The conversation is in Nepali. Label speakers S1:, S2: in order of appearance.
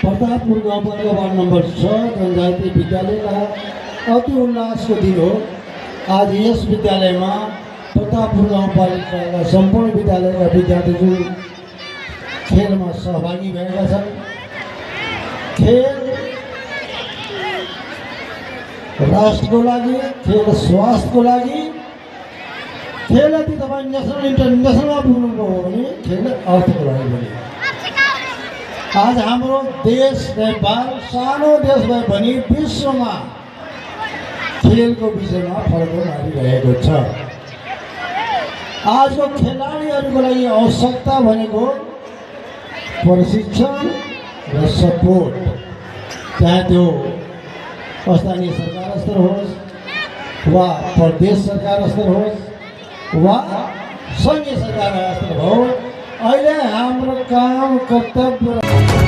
S1: प्रतापपुर गाउँपालिका वार्ड नम्बर 6 जनजाति विद्यालयका अति उल्लासको दिन हो। आज यस विद्यालयमा प्रतापपुर गाउँपालिकाका सम्पूर्ण विद्यालयका विद्यार्थीहरू खेलमा सहभागी भएका छन्। खेल राष्ट्रको लागि, खेल स्वास्थ्यको लागि, खेल यदि तपाईँ नेसनल इन्टरनेसनलमा पुग्नुभयो भने खेल अर्थको लागि पनि। आज हाम्रो देश नेपाल सानो देश भए पनि विश्वमा खेलको विषयमा फड्को मारिरहेको छ। आजको खेलाडीहरूको लागि आवश्यकता भनेको प्रशिक्षण र सपोर्ट, चाहे त्यो स्थानीय सरकार स्तर होस् वा प्रदेश सरकार स्तर होस् वा सङ्घीय सरकार स्तर होस्। अहिले हाम्रो काम कर्तव्य